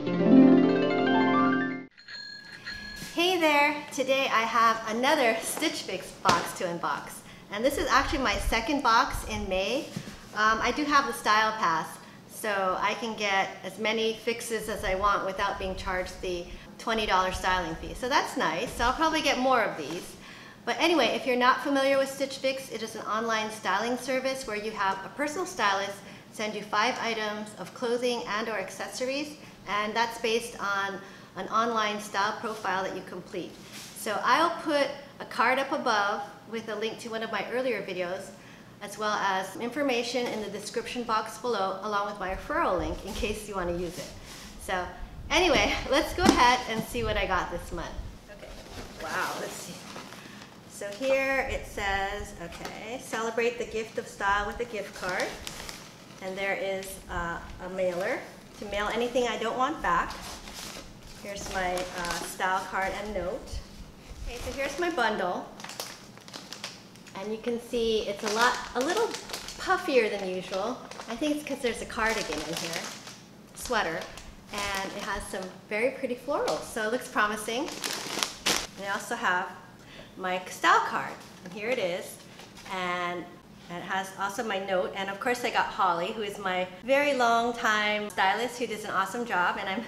Hey there! Today I have another Stitchfix box to unbox. And this is actually my second box in May. I do have the Style Pass, so I can get as many fixes as I want without being charged the $20 styling fee. So that's nice. So I'll probably get more of these. But anyway, if you're not familiar with Stitch Fix, it is an online styling service where you have a personal stylist send you 5 items of clothing and or accessories, and that's based on an online style profile that you complete. So I'll put a card up above with a link to one of my earlier videos, as well as information in the description box below, along with my referral link in case you want to use it. So anyway, let's go ahead and see what I got this month. Okay, wow, let's see. So here it says, okay, celebrate the gift of style with a gift card. And there is a mailer to mail anything I don't want back. Here's my style card and note. Okay, so here's my bundle. And you can see it's a little puffier than usual. I think it's because there's a cardigan in here, sweater, and it has some very pretty florals, so it looks promising. And I also have my style card, and here it is. And it has also my note, and of course I got Holly, who is my very long time stylist who does an awesome job, and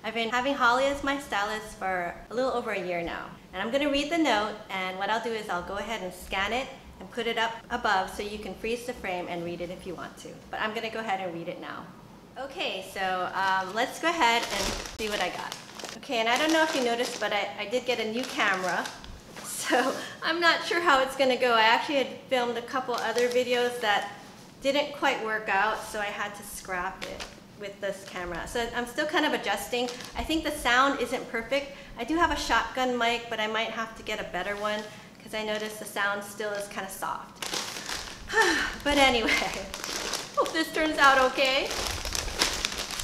I've been having Holly as my stylist for a little over a year now. And I'm going to read the note, and what I'll do is I'll go ahead and scan it and put it up above so you can freeze the frame and read it if you want to. But I'm going to go ahead and read it now. Okay, so let's go ahead and see what I got. Okay, and I don't know if you noticed, but I did get a new camera. So I'm not sure how it's going to go. I actually had filmed a couple other videos that didn't quite work out, so I had to scrap it with this camera. So I'm still kind of adjusting. I think the sound isn't perfect. I do have a shotgun mic, but I might have to get a better one because I noticed the sound still is kind of soft. But anyway, hope this turns out okay.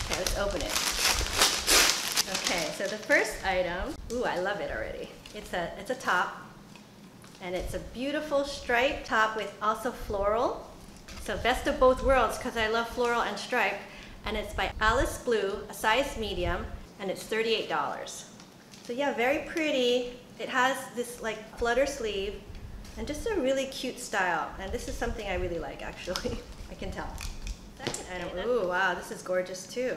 Okay, let's open it. Okay, so the first item, ooh, I love it already. It's a top, and it's a beautiful striped top with also floral. So best of both worlds because I love floral and striped. And it's by Alice Blue, a size medium, and it's $38. So yeah, very pretty. It has this like flutter sleeve and just a really cute style. And this is something I really like, actually. I can tell. Second item, ooh, wow, this is gorgeous too.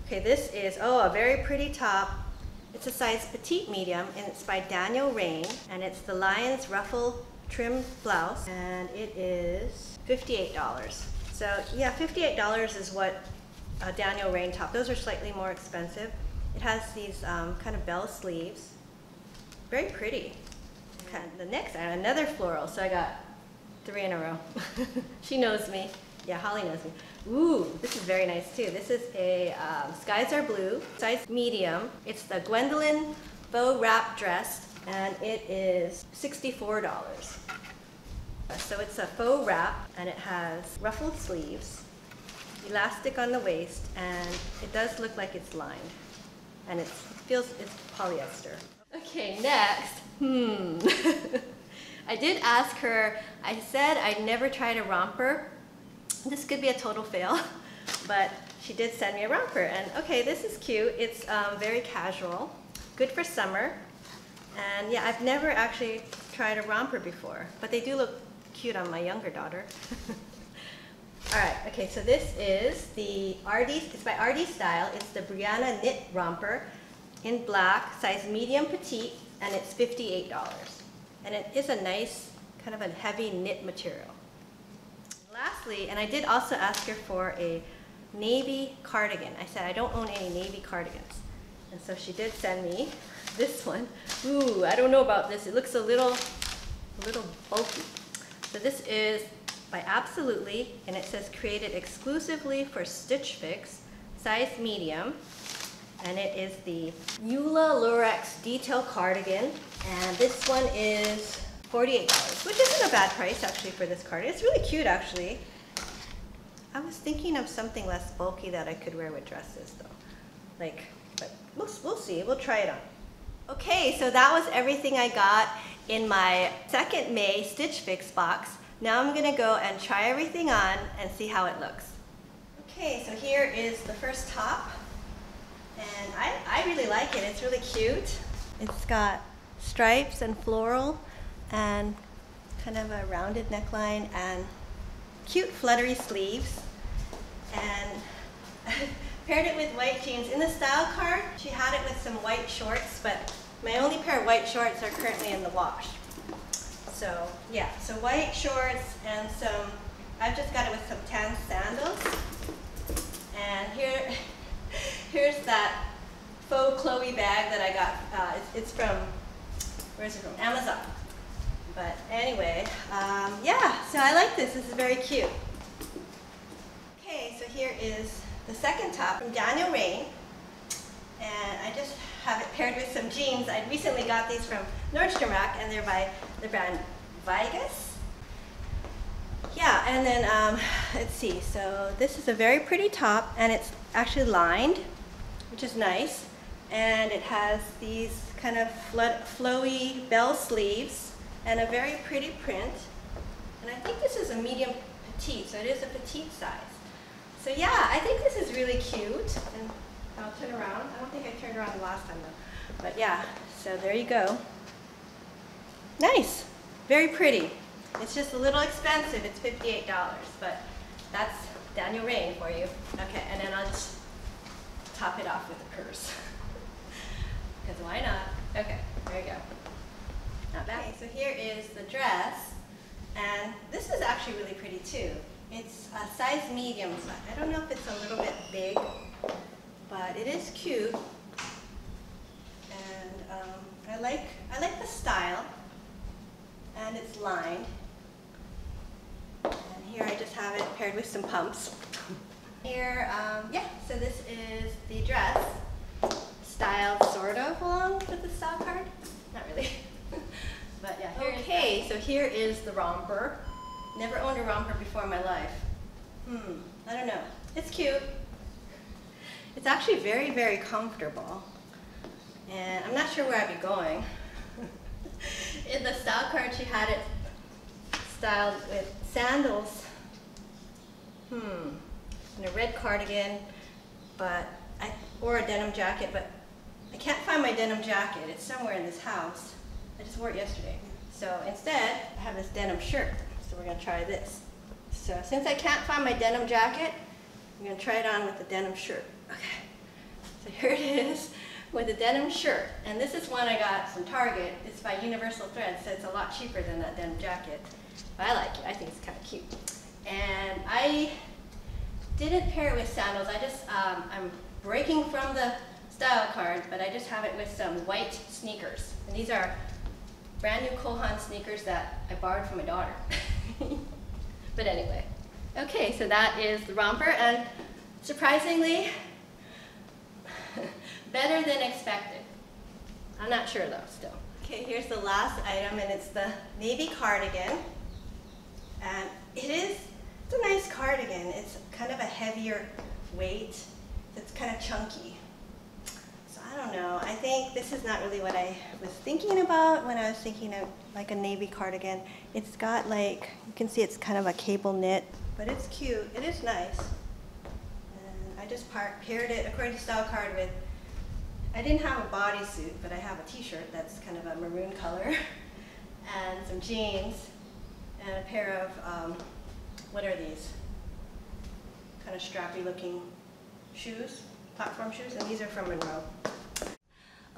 Okay, this is, oh, a very pretty top. It's a size petite medium, and it's by RAINN, and it's the Lion's Ruffle trim blouse, and it is $58. So yeah, $58 is what a RAINN top. Those are slightly more expensive. It has these kind of bell sleeves. Very pretty. Okay, the next item, another floral. So I got 3 in a row. She knows me. Yeah, Holly knows me. Ooh, this is very nice too. This is a Skies Are Blue, size medium. It's the Gwendolyn Faux wrap dress, and it is $64. So it's a faux wrap, and it has ruffled sleeves, elastic on the waist, and it does look like it's lined. And it feels it's polyester. Okay, next. I did ask her, I said I'd never tried a romper. This could be a total fail, but she did send me a romper, and okay, this is cute. It's very casual, good for summer, and yeah, I've never actually tried a romper before, but they do look cute on my younger daughter. All right, okay, so this is the it's by RD Style. It's the Bryanna knit romper in black, size medium petite, and it's $58. And it is a nice, kind of a heavy knit material. Lastly, and I did also ask her for a navy cardigan. I said I don't own any navy cardigans. And so she did send me this one. Ooh, I don't know about this. It looks a little bulky. So this is by Absolutely, and it says created exclusively for Stitch Fix, size medium. And it is the Yula Lurex detail cardigan. And this one is $48, which isn't a bad price actually for this cardigan. It's really cute actually. I was thinking of something less bulky that I could wear with dresses though. Like, but we'll see, we'll try it on. Okay, so that was everything I got in my second May Stitch Fix box. Now I'm gonna go and try everything on and see how it looks. Okay, so here is the first top. really like it. It's really cute. It's got stripes and floral and kind of a rounded neckline and cute fluttery sleeves. And I paired it with white jeans. In the style card, she had it with some white shorts, but my only pair of white shorts are currently in the wash. So yeah, so white shorts and some, I've just got it with some tan sandals. And here's that faux Chloe bag that I got. It's from, where is it from? Amazon. But anyway, yeah, so I like this. This is very cute. Okay, so here is the second top from Daniel RAINN. And I just have it paired with some jeans. I recently got these from Nordstrom Rack, and they're by the brand Vegas. Yeah, and then let's see. So this is a very pretty top, and it's actually lined, which is nice. And it has these kind of flowy bell sleeves and a very pretty print. And I think this is a medium petite, so it is a petite size. So yeah, I think this is really cute. And I'll turn around. I don't think I turned around the last time though. But yeah, so there you go. Nice. Very pretty. It's just a little expensive. It's $58, but that's Daniel RAINN for you. Okay, and then I'll just top it off with a purse. Because why not? Okay, there you go. Not bad. Okay, so here is the dress. And this is actually really pretty too. It's a size medium. So I don't know if it's a little bit big, but it is cute. And I like the style. And it's lined. And here I just have it paired with some pumps. Here, yeah, so this is the dress, styled sort of along with the style card. Not really. But yeah, here okay, so here is the romper. Never owned a romper before in my life. I don't know. It's cute. It's actually very, very comfortable. And I'm not sure where I'd be going. In the style card, she had it styled with sandals. And a red cardigan, or a denim jacket, but I can't find my denim jacket. It's somewhere in this house. I just wore it yesterday. So instead, I have this denim shirt. So we're gonna try this. So since I can't find my denim jacket, I'm gonna try it on with the denim shirt. Okay, so here it is with the denim shirt. And this is one I got from Target. It's by Universal Thread, so it's a lot cheaper than that denim jacket. But I like it, I think it's kind of cute. And I didn't pair it with sandals. I just, I'm breaking from the style card, but I just have it with some white sneakers. And these are brand new Kohan sneakers that I borrowed from my daughter. But anyway, okay, so that is the romper, and surprisingly, better than expected. I'm not sure though, still. Okay, here's the last item, and it's the navy cardigan. And it's a nice cardigan. It's kind of a heavier weight. It's kind of chunky. So I don't know. I think this is not really what I was thinking about when I was thinking of like a navy cardigan. It's got like, you can see it's kind of a cable knit, but it's cute. It is nice. And I just paired it according to style card with, I didn't have a bodysuit, but I have a t-shirt that's kind of a maroon color, and some jeans, and a pair of, what are these? Kind of strappy looking shoes, platform shoes, and these are from Monroe.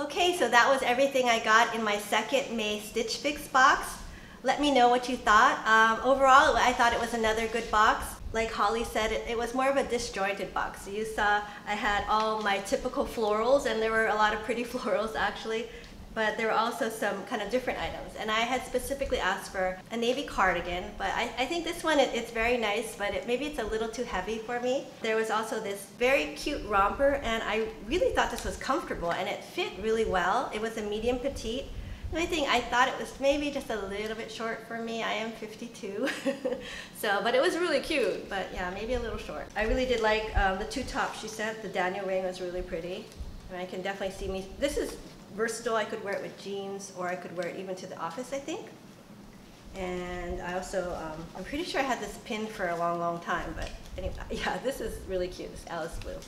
Okay, so that was everything I got in my second May Stitchfix box. Let me know what you thought. Overall, I thought it was another good box. Like Holly said, it was more of a disjointed box. So you saw I had all my typical florals, and there were a lot of pretty florals actually, but there were also some kind of different items. And I had specifically asked for a navy cardigan, but I think this one, it's very nice, but maybe it's a little too heavy for me. There was also this very cute romper, and I really thought this was comfortable, and it fit really well. It was a medium petite. The only thing, I thought it was maybe just a little bit short for me. I am 52, but it was really cute, but yeah, maybe a little short. I really did like the two tops she sent. The Daniel RAINN was really pretty, and I can definitely see me. This is versatile. I could wear it with jeans, or I could wear it even to the office, I think. And I also, I'm pretty sure I had this pinned for a long, long time, but anyway, yeah, this is really cute, this Alice blue.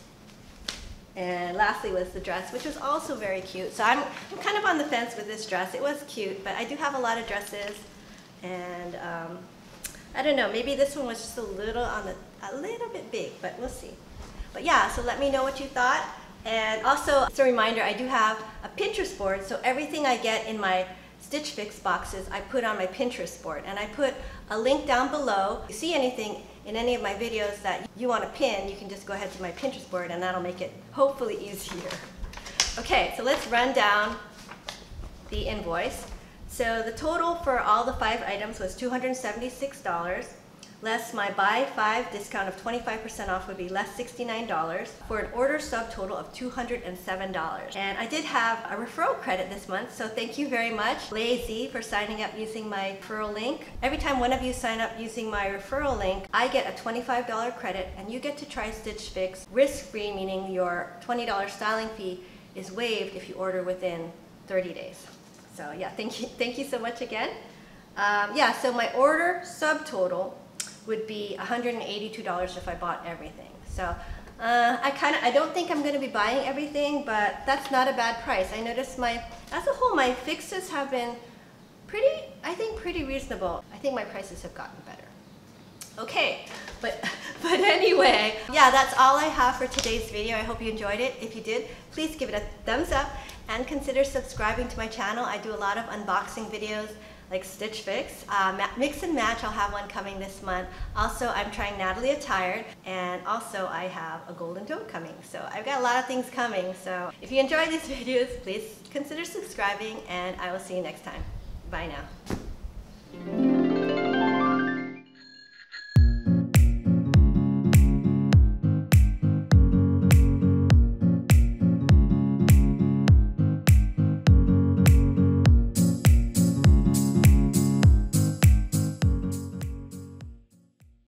And lastly was the dress, which was also very cute. So I'm kind of on the fence with this dress. It was cute, but I do have a lot of dresses, and I don't know, maybe this one was just a little bit big, but we'll see. But yeah, so let me know what you thought. And also, as a reminder, I do have a Pinterest board, so everything I get in my Stitchfix boxes, I put on my Pinterest board, and I put a link down below. If you see anything in any of my videos that you want to pin, you can just go ahead to my Pinterest board, and that'll make it hopefully easier. Okay, so let's run down the invoice. So the total for all the 5 items was $276, less my buy 5 discount of 25% off would be less $69, for an order subtotal of $207. And I did have a referral credit this month, so thank you very much, Lazy, for signing up using my referral link. Every time one of you sign up using my referral link, I get a $25 credit, and you get to try Stitch Fix risk-free, meaning your $20 styling fee is waived if you order within 30 days. So yeah, thank you so much again. Yeah, so my order subtotal would be $182 if I bought everything. So I don't think I'm going to be buying everything, but that's not a bad price. I noticed as a whole, my fixes have been pretty reasonable. I think my prices have gotten better. Okay, but anyway, yeah, that's all I have for today's video. I hope you enjoyed it. If you did, please give it a thumbs up and consider subscribing to my channel. I do a lot of unboxing videos like Stitch Fix, Mix and Match. I'll have one coming this month. Also, I'm trying Natalie Attired, and also I have a Golden Tote coming. So I've got a lot of things coming. So if you enjoy these videos, please consider subscribing, and I will see you next time. Bye now.